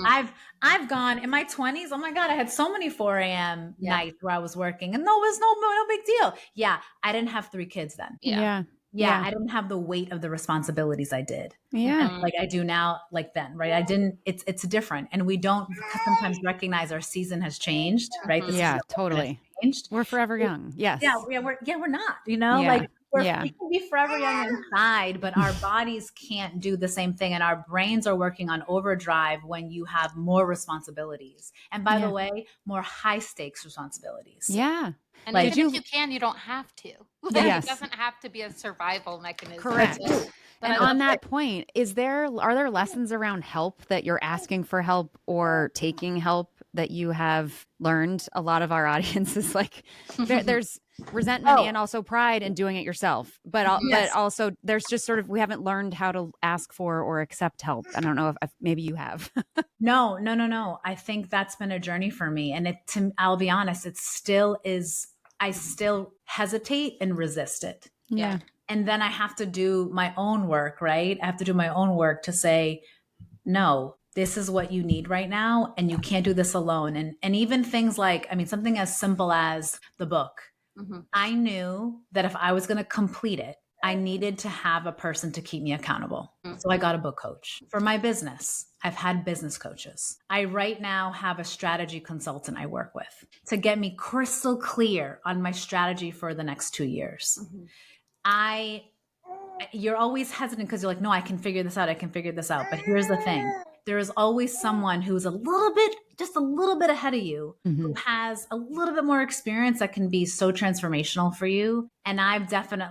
I've gone in my 20s. Oh my God, I had so many 4 a.m. nights where I was working and no, it was no big deal. Yeah. I didn't have 3 kids then. Yeah. Yeah. I didn't have the weight of the responsibilities I did. Yeah. And like I do now, like then, right? It's different. And we don't sometimes recognize our season has changed, right? The Yeah, season totally. has changed. We're forever young. Yes. Yeah, we're not, you know, Yeah. like we can be forever young inside, but our bodies can't do the same thing. And our brains are working on overdrive when you have more responsibilities. And by the way, more high stakes responsibilities. Yeah. And Like- even if you can, you don't have to. Like, Yes. It doesn't have to be a survival mechanism. Correct. But And I love on that point, are there lessons around help that you're asking for help or taking help that you have learned? A lot of our audience is like, there's resentment and also pride in doing it yourself. But also there's just sort of, we haven't learned how to ask for or accept help. I don't know if maybe you have. No. I think that's been a journey for me. And I'll be honest, it still is. I still hesitate and resist it. Yeah. And then I have to do my own work, right? I have to do my own work to say, no, this is what you need right now. And you can't do this alone. And even things like, I mean, something as simple as the book. I knew that if I was going to complete it, I needed to have a person to keep me accountable. So I got a book coach. For my business, I've had business coaches. I right now have a strategy consultant I work with to get me crystal clear on my strategy for the next 2 years. You're always hesitant because you're like, no, I can figure this out. But here's the thing. There is always someone who's just a little bit ahead of you, who has a little bit more experience that can be so transformational for you. And I've done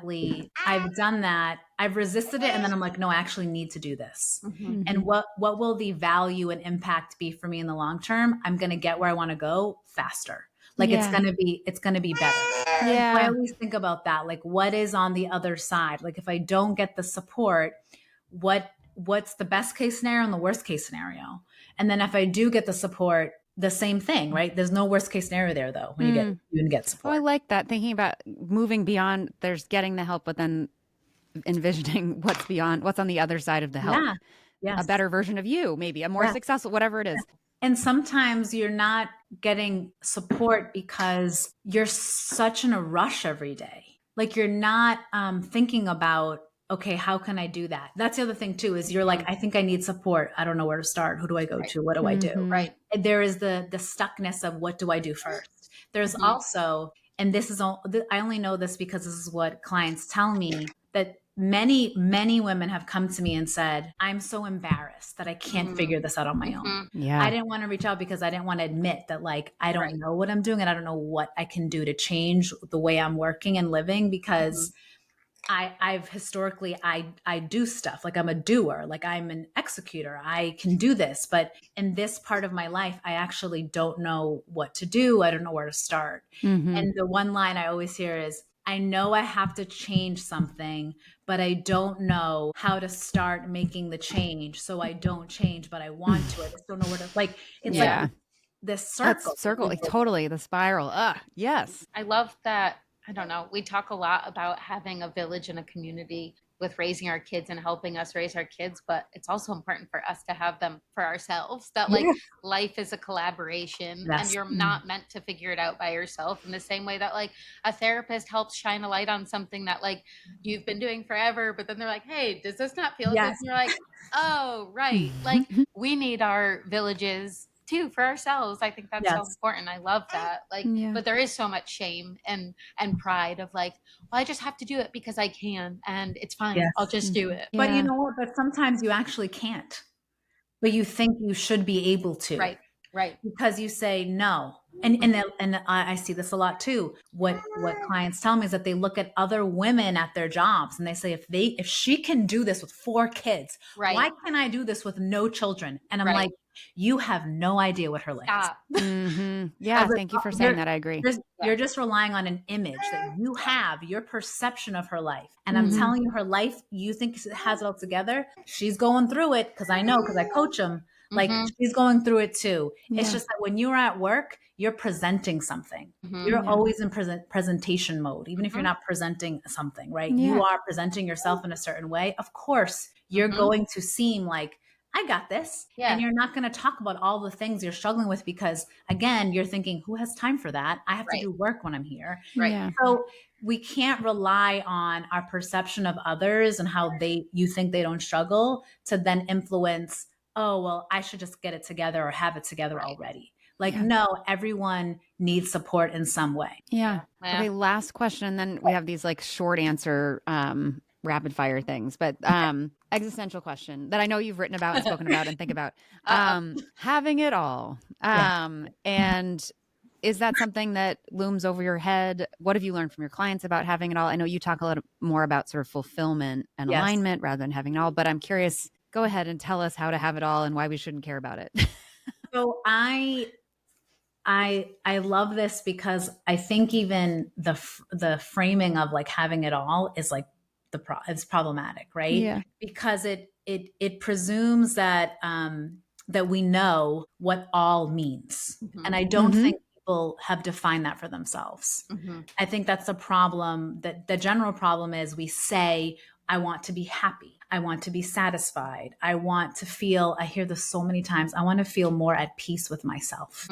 that. I've resisted it. And then I'm like, no, I actually need to do this. And what will the value and impact be for me in the long term? I'm going to get where I want to go faster. Like it's going to be better. Yeah. So I always think about that. Like what is on the other side? Like if I don't get the support, what's the best case scenario and the worst case scenario? And then if I do get the support, the same thing, right? There's no worst case scenario there though, when you get support. Oh, I like that. Thinking about moving beyond, there's getting the help, but then envisioning what's on the other side of the help. Yeah. Yes. A better version of you, maybe a more successful, whatever it is. And sometimes you're not getting support because you're such in a rush every day. Like you're not thinking about, okay, how can I do that? That's the other thing too, is you're like, I think I need support. I don't know where to start. Who do I go to? What do I do? Right. There is the stuckness of what do I do first? There's also, and I only know this because this is what clients tell me, that many women have come to me and said, I'm so embarrassed that I can't figure this out on my own. Yeah. I didn't want to reach out because I didn't want to admit that like, I don't know what I'm doing and I don't know what I can do to change the way I'm working and living, because I've historically, I do stuff like I'm a doer, like I'm an executor. I can do this, but in this part of my life, I actually don't know what to do. I don't know where to start. And the one line I always hear is, I know I have to change something, but I don't know how to start making the change. So I don't change, but I want to. I just don't know where to, like, it's like this circle. That's circle. Like, totally. The spiral. Yes. I love that. I don't know. We talk a lot about having a village and a community. with raising our kids and helping us raise our kids, but it's also important for us to have them for ourselves, that like life is a collaboration and you're not meant to figure it out by yourself, in the same way that like a therapist helps shine a light on something that like you've been doing forever, but then they're like, hey, does this not feel good? And you're like, oh, right. Like we need our villages too for ourselves. I think that's so important. I love that. Like, but there is so much shame and pride of like, well, I just have to do it because I can, and it's fine. I'll just do it. But you know what? But sometimes you actually can't, but you think you should be able to. Right. Because you say no. And I see this a lot too. What clients tell me is that they look at other women at their jobs and they say, if she can do this with 4 kids, why can't I do this with no children? And I'm like, you have no idea what her life is. Yeah, thank you for saying that. I agree. You're just relying on an image that you have, your perception of her life. And I'm telling you, her life, you think has it all together. She's going through it, because I know, because I coach them. Like she's going through it too. It's just that when you're at work, you're presenting something. You're always in presentation mode, even if you're not presenting something, right? You are presenting yourself in a certain way. Of course, you're going to seem like, I got this. And you're not going to talk about all the things you're struggling with, because again, you're thinking, who has time for that? I have to do work when I'm here. So we can't rely on our perception of others and how you think they don't struggle to then influence, oh, well, I should just get it together or have it together already. Like, no, everyone needs support in some way. Okay, last question. And then we have these like short answer, rapid fire things, but existential question that I know you've written about and spoken about and think about. Having it all. And is that something that looms over your head? What have you learned from your clients about having it all? I know you talk a lot more about sort of fulfillment and alignment rather than having it all, but I'm curious, go ahead and tell us how to have it all and why we shouldn't care about it. So I love this, because I think even the framing of like having it all is like it's problematic, right? Yeah. Because it presumes that that we know what all means, and I don't think people have defined that for themselves. I think that's the problem. That the general problem is we say, I want to be happy. I want to be satisfied. I want to feel, I hear this so many times, I want to feel more at peace with myself.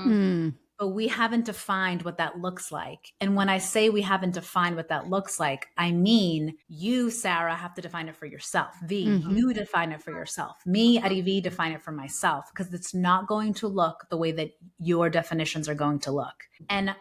But we haven't defined what that looks like. And when I say we haven't defined what that looks like, I mean, you, Sarah, have to define it for yourself. You define it for yourself. Me, Arivee, define it for myself, because it's not going to look the way that your definitions are going to look. And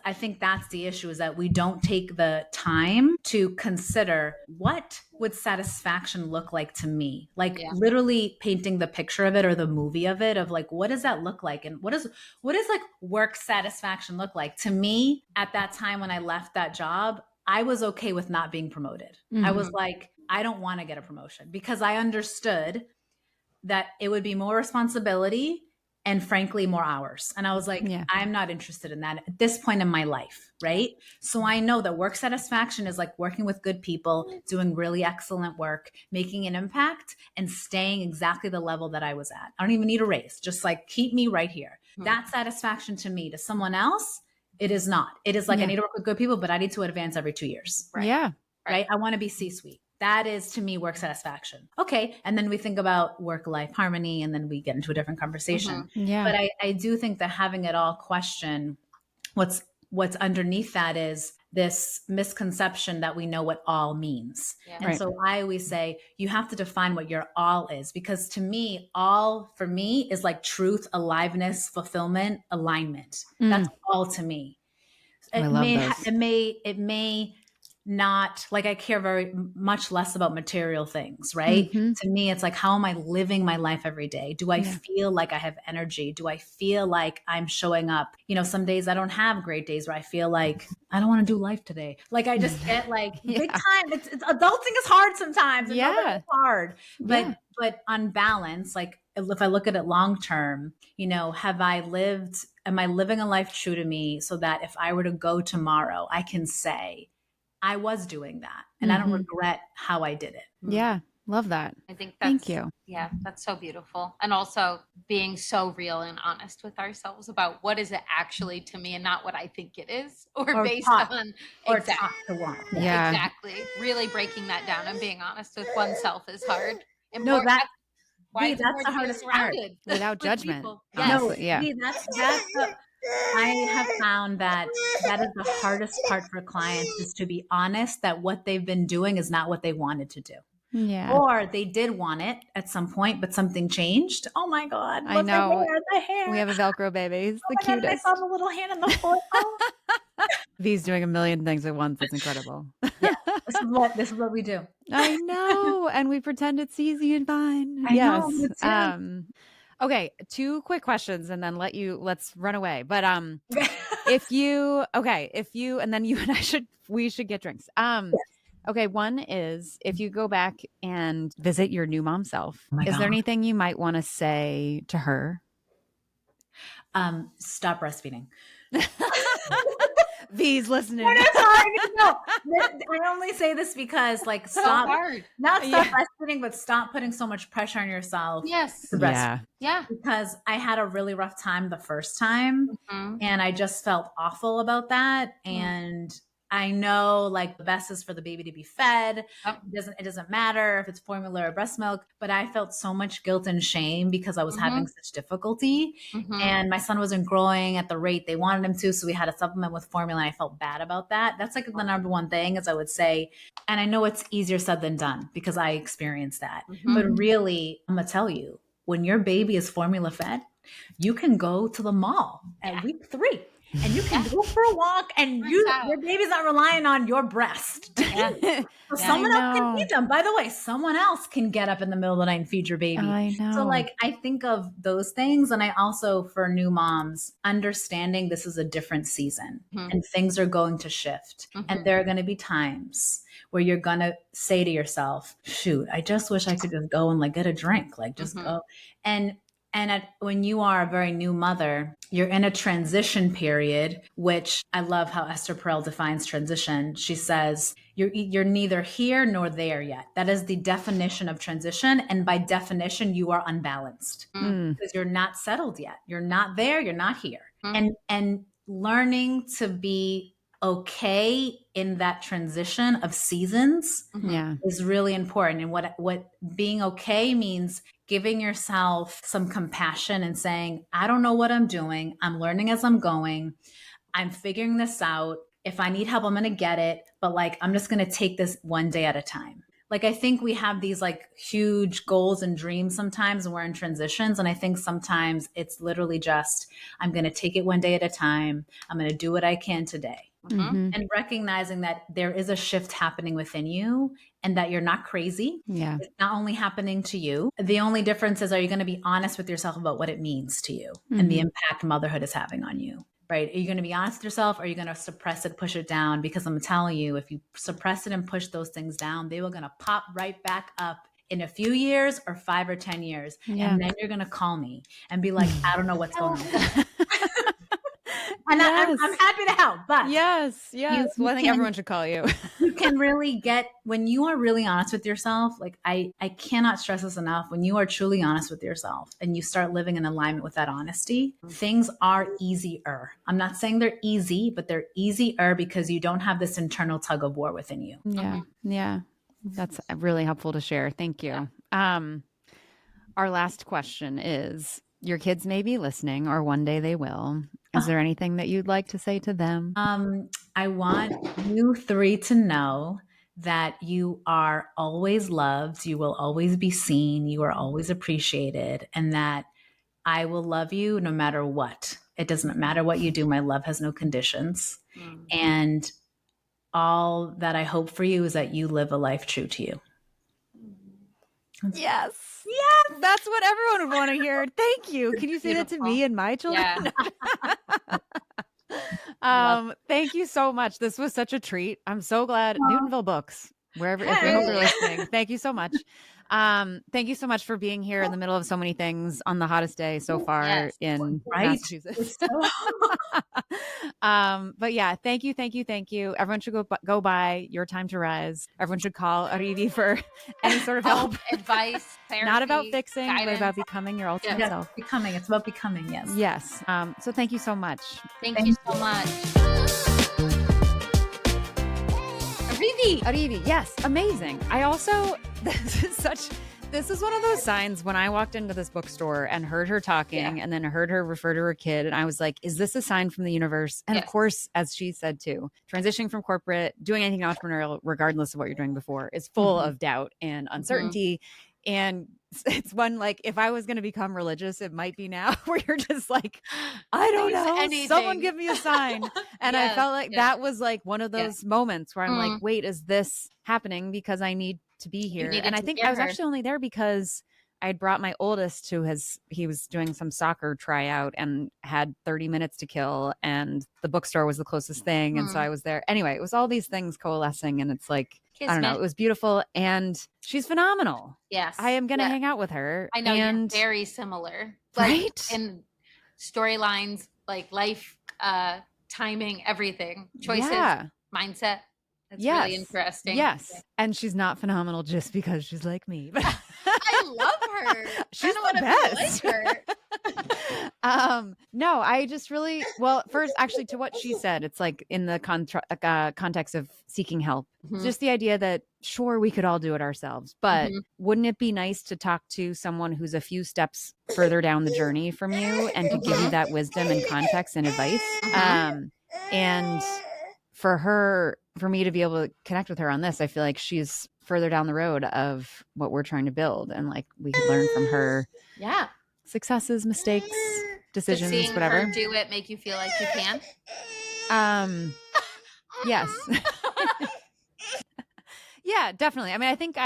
I think that's the issue, is that we don't take the time to consider, what would satisfaction look like to me? Like literally painting the picture of it, or the movie of it, of like, what does that look like? And what is like work satisfaction look like? To me, at that time when I left that job, I was okay with not being promoted. I was like, I don't want to get a promotion, because I understood that it would be more responsibility and frankly, more hours. And I was like, I'm not interested in that at this point in my life, right? So I know that work satisfaction is like working with good people, doing really excellent work, making an impact, and staying exactly the level that I was at. I don't even need a raise, just like keep me right here. That's satisfaction to me. To someone else, it is not. It is like, I need to work with good people, but I need to advance every 2 years. Right? I want to be C-suite. That is, to me, work satisfaction. Okay. And then we think about work-life harmony, and then we get into a different conversation. But I do think that having it all question, what's underneath that is this misconception that we know what all means. And so I always say, you have to define what your all is, because to me, all for me is like truth, aliveness, fulfillment, alignment. That's all to me. It may not, like, I care very much less about material things, right? To me, it's like, how am I living my life every day? Do I feel like I have energy? Do I feel like I'm showing up? You know, some days I don't have great days where I feel like I don't want to do life today. Like I just get like big time. It's adulting is hard sometimes. It's hard. But on balance, like if I look at it long term, you know, am I living a life true to me, so that if I were to go tomorrow, I can say, I was doing that and I don't regret how I did it. Love that. I think Thank you. Yeah, that's so beautiful. And also being so real and honest with ourselves about what is it actually to me and not what I think it is or based taught, on or taught to want. Yeah. Exactly. Really breaking that down and being honest with oneself is hard. No, That's that's the hardest part. Without judgment. Yes. Honestly, yeah. I have found that is the hardest part for clients, is to be honest that what they've been doing is not what they wanted to do. Yeah. Or they did want it at some point, but something changed. Oh my God. I know. The hair. We have a Velcro baby. He's the God, cutest. I saw the little hand in the foot. Oh. He's doing a million things at once. It's incredible. Yeah. This is what we do. I know. And we pretend it's easy and fine. I know, it's okay. 2 quick questions and then let's run away. But if you, and then you and we should get drinks. Okay. One is, if you go back and visit your new mom self, is there anything you might want to say to her? Stop breastfeeding. V's listening. I only say this because stop breastfeeding, but stop putting so much pressure on yourself. Yes. To breastfeed. Yeah. Because I had a really rough time the first time, and I just felt awful about that. And I know the best is for the baby to be fed. It doesn't matter if it's formula or breast milk, but I felt so much guilt and shame because I was having such difficulty, and my son wasn't growing at the rate they wanted him to. So we had to supplement with formula, and I felt bad about that. That's the number one thing, is I would say, and I know it's easier said than done because I experienced that, but really, I'm gonna tell you, when your baby is formula fed, you can go to the mall at week 3. And you can go for a walk, and your baby's not relying on your breast to eat. So someone else can feed them. By the way, someone else can get up in the middle of the night and feed your baby. I know. So I think of those things. And I also, for new moms, understanding this is a different season and things are going to shift. And there are going to be times where you're going to say to yourself, shoot, I just wish I could just go and get a drink, just go. And when you are a very new mother, you're in a transition period, which I love how Esther Perel defines transition. She says, you're neither here nor there yet. That is the definition of transition. And by definition, you are unbalanced because you're not settled yet. You're not there. You're not here. And learning to be okay in that transition of seasons is really important. And what being okay means, giving yourself some compassion and saying, I don't know what I'm doing. I'm learning as I'm going. I'm figuring this out. If I need help, I'm going to get it. But I'm just going to take this one day at a time. I think we have these huge goals and dreams sometimes when we're in transitions. And I think sometimes it's literally just, I'm going to take it one day at a time. I'm going to do what I can today. And recognizing that there is a shift happening within you and that you're not crazy. Yeah. It's not only happening to you. The only difference is, are you going to be honest with yourself about what it means to you and the impact motherhood is having on you? Right? Are you going to be honest with yourself, or are you going to suppress it, push it down? Because I'm telling you, if you suppress it and push those things down, they were going to pop right back up in a few years or 5 or 10 years. Yeah. And then you're going to call me and be like, I don't know what's going on. And I'm happy to help, but yes. Well, I think everyone should call you. You can really get, when you are really honest with yourself, I cannot stress this enough. When you are truly honest with yourself and you start living in alignment with that honesty, things are easier. I'm not saying they're easy, but they're easier because you don't have this internal tug of war within you. Yeah. Yeah. That's really helpful to share. Thank you. Our last question is, your kids may be listening, or one day they will. Is there anything that you'd like to say to them? I want you 3 to know that you are always loved. You will always be seen. You are always appreciated. And that I will love you no matter what. It doesn't matter what you do. My love has no conditions. And all that I hope for you is that you live a life true to you. Yes. Yeah, that's what everyone would want to hear. Thank you. Can you say that to me and my children? Yeah. Thank you so much. This was such a treat. I'm so glad. Newtonville Books, wherever, if you're listening. Thank you so much. Thank you so much for being here in the middle of so many things on the hottest day so far in Massachusetts. But yeah, thank you. Everyone should go buy Your Time to Rise. Everyone should call Arivee for any sort of help, advice, therapy, not about fixing, guidance. but about becoming your ultimate self. Becoming. It's about becoming. Yes. Yes. So thank you so much. Thank you so much. Arivee, yes, amazing. I also, this is one of those signs when I walked into this bookstore and heard her talking and then heard her refer to her kid. And I was like, is this a sign from the universe? And of course, as she said too, transitioning from corporate, doing anything entrepreneurial, regardless of what you're doing before, is full of doubt and uncertainty. And it's one, like, if I was going to become religious, it might be now, where you're just like, I don't know, anything. Someone give me a sign. And I felt like that was like one of those moments where I'm like, wait, is this happening because I need to be here? And I think I was actually only there because I had brought my oldest he was doing some soccer tryout and had 30 minutes to kill, and the bookstore was the closest thing. And so I was there. Anyway, it was all these things coalescing, and it's like, I don't know, it was beautiful. And she's phenomenal. Yes. I am going to hang out with her. I know, you're very similar. Like, right? In storylines, like life, timing, everything, choices, mindset. It's really interesting. Yes. And she's not phenomenal just because she's like me. But I love her. She's the best. Like her. No, I just really, well, first, actually, to what she said, it's like in the context of seeking help, just the idea that sure, we could all do it ourselves, but wouldn't it be nice to talk to someone who's a few steps further down the journey from you and to give you that wisdom and context and advice? And for me to be able to connect with her on this, I feel like she's further down the road of what we're trying to build. And like, we could learn from her successes, mistakes, decisions, seeing whatever. Her do it, make you feel like you can. Yes. Yeah, definitely. I mean, I think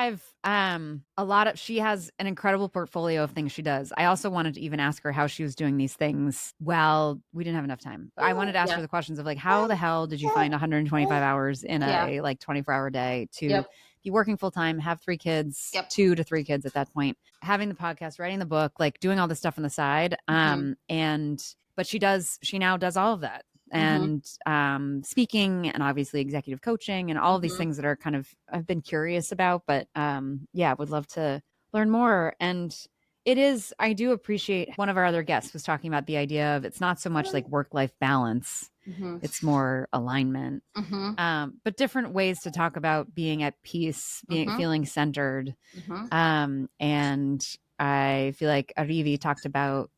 she has an incredible portfolio of things she does. I also wanted to even ask her how she was doing these things. Well, we didn't have enough time. I wanted to ask her the questions of like, how the hell did you find 125 hours in a like 24-hour day to be working full time, have 3 kids, 2 to 3 kids at that point, having the podcast, writing the book, like doing all this stuff on the side. But she now does all of that. And speaking and obviously executive coaching and all of these things that are kind of, I've been curious about, but would love to learn more. And I do appreciate, one of our other guests was talking about the idea of, it's not so much like work-life balance, it's more alignment, but different ways to talk about being at peace, feeling centered. And I feel like Arivee talked about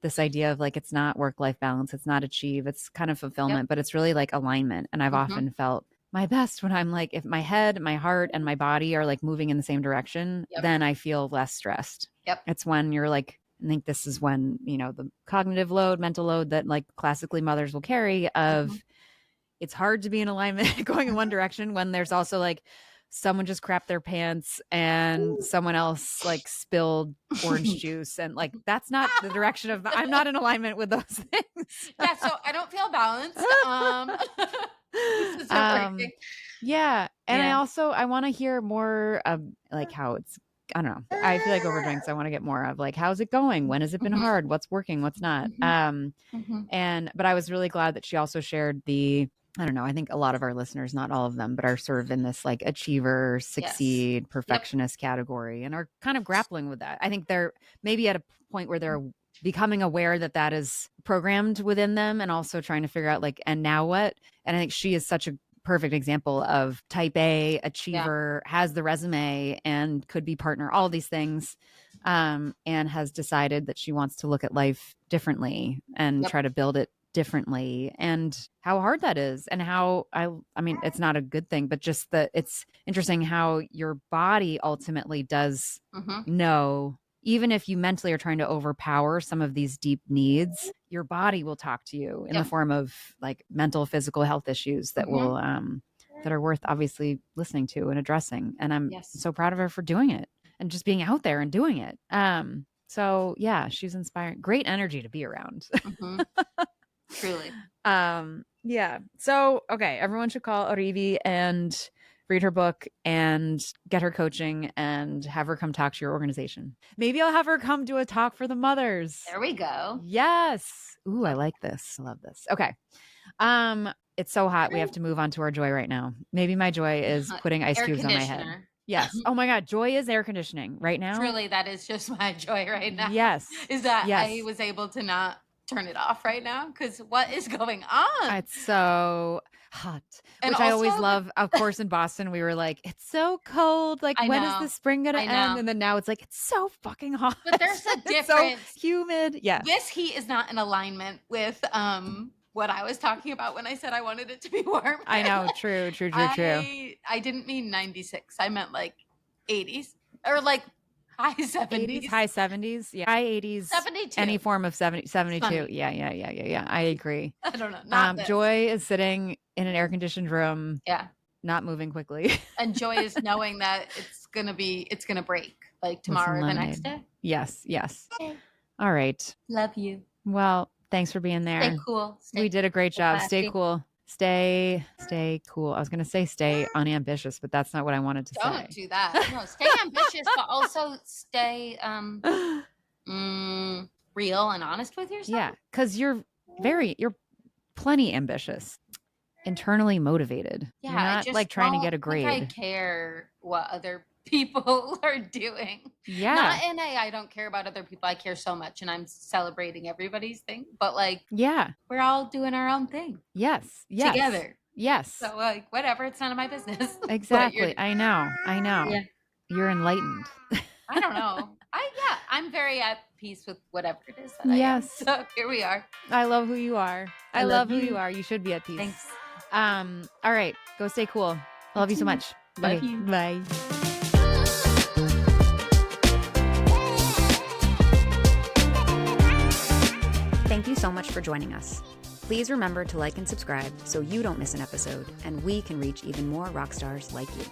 this idea of like, it's not work-life balance, it's not achieve, it's kind of fulfillment, but it's really like alignment. And I've often felt my best when I'm like, if my head, my heart, and my body are like moving in the same direction, then I feel less stressed. It's when you're like, I think this is when, the cognitive load, mental load that like classically mothers will carry of, it's hard to be in alignment going in one direction when there's also like, someone just crapped their pants and someone else like spilled orange juice, and like, that's not the direction of, I'm not in alignment with those things. So I don't feel balanced. This is working. And I want to hear more of like how it's, I don't know, I feel like over drinks, I want to get more of like, how's it going? When has it been hard? What's working? What's not? But I was really glad that she also shared I don't know, I think a lot of our listeners, not all of them, but are sort of in this like achiever, succeed, perfectionist category, and are kind of grappling with that. I think they're maybe at a point where they're becoming aware that that is programmed within them, and also trying to figure out like, and now what? And I think she is such a perfect example of type A achiever, has the resume and could be partner, all these things, and has decided that she wants to look at life differently and try to build it differently, and how hard that is, and how I mean, it's not a good thing, but just that it's interesting how your body ultimately does know, even if you mentally are trying to overpower some of these deep needs, your body will talk to you in the form of like mental, physical health issues that will that are worth obviously listening to and addressing. And I'm so proud of her for doing it and just being out there and doing it. So yeah, she's inspiring, great energy to be around. Truly. So okay, everyone should call Arivee and read her book and get her coaching and have her come talk to your organization. Maybe I'll have her come do a talk for the mothers. There we go. Yes. Ooh, I like this. I love this. Okay. It's so hot. We have to move on to our joy right now. Maybe my joy is putting ice Air cubes on my head. conditioner. Yes. Oh my God. Joy is air conditioning right now. Truly, that is just my joy right now. Yes. Is that Yes. I was able to not turn it off right now because what is going on? It's so hot, And which I always also- love. Of course, in Boston, we were like, it's so cold. Like, I when is know. the spring going to I know. end? And then now it's like, it's so fucking hot. But there's a It's so difference. humid. Yeah. This heat is not in alignment with what I was talking about when I said I wanted it to be warm. I know. True. I didn't mean 96. I meant like 80s or like high 70s. 80s, high 70s. Yeah. High 80s. 72. Any form of 72. Sunny. Yeah. I agree. I don't know. Not this. Joy is sitting in an air conditioned room. Yeah. Not moving quickly. And joy is knowing that it's gonna break like tomorrow or the next day. Yes. Okay. All right. Love you. Well, thanks for being there. Stay cool. We did a great job. Stay classy. cool. Stay cool. I was going to say stay unambitious, but that's not what I wanted to Don't say. do that. No, stay ambitious, but also stay real and honest with yourself. Yeah, because you're plenty ambitious, internally motivated. Yeah, You're not like trying to get a grade. I care what other people are doing. Yeah. Not in I don't care about other people. I care so much and I'm celebrating everybody's thing. But like Yeah. we're all doing our own thing. Yes. Together. Yes. So like whatever, it's none of my business. But Exactly. I know. Yeah. You're enlightened. I don't know. I'm very at peace with whatever it is that I am. Yes. So here we are. I love who you are. I love who you are. You should be at peace. Thanks. All right. Go stay cool. I love you so much. Love Okay, you. Bye. Thank you so much for joining us. Please remember to like and subscribe so you don't miss an episode and we can reach even more rock stars like you.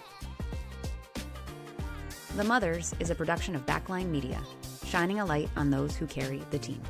The Mothers is a production of Backline Media, shining a light on those who carry the team.